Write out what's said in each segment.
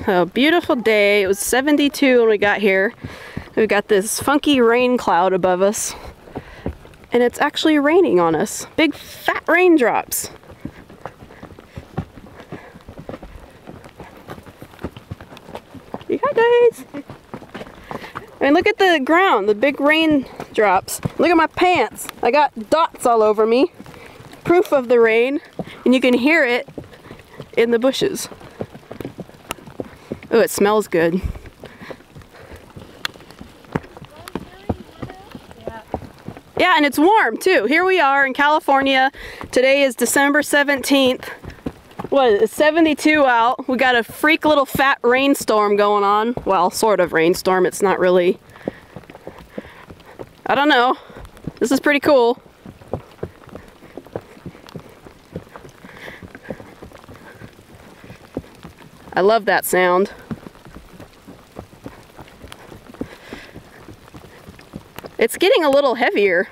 A beautiful day. It was 72 when we got here. We've got this funky rain cloud above us. And it's actually raining on us. Big fat raindrops. Yeah, guys. I mean, look at the ground, the big raindrops. Look at my pants. I got dots all over me. Proof of the rain. And you can hear it in the bushes. Oh, it smells good. Yeah, and it's warm too. Here we are in California. Today is December 17th. What, it's 72 out. We got a freak little fat rainstorm going on. Well, sort of rainstorm. It's not really. I don't know. This is pretty cool. I love that sound. It's getting a little heavier.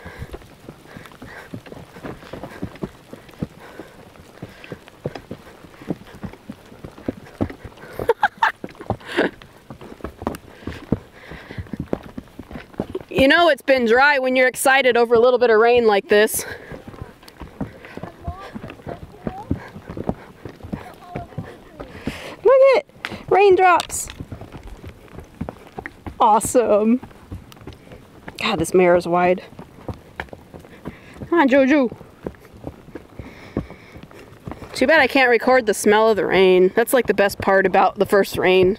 You know it's been dry when you're excited over a little bit of rain like this. Look at it! Raindrops! Awesome! God, this mirror is wide. Come on, Jojo. Too bad I can't record the smell of the rain. That's like the best part about the first rain.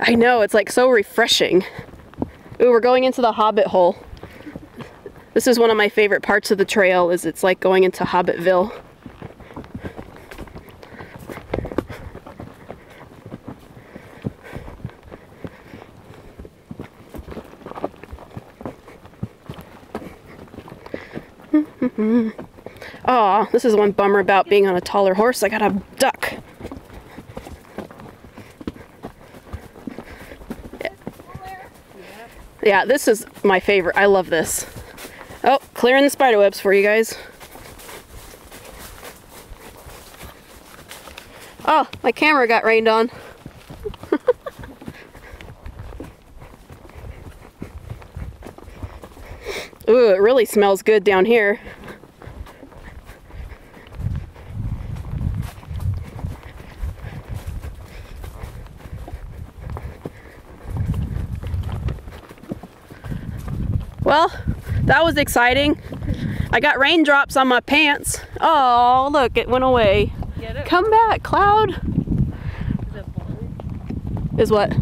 I know, it's like so refreshing. Ooh, we're going into the Hobbit hole. This is one of my favorite parts of the trail, is it's like going into Hobbitville. Oh, this is one bummer about being on a taller horse. I gotta duck. Yeah, this is my favorite. I love this. Oh, clearing the spider webs for you guys. Oh, my camera got rained on. Ooh, it really smells good down here. Well, that was exciting. I got raindrops on my pants. Oh, look, it went away. Come back, cloud. Is what?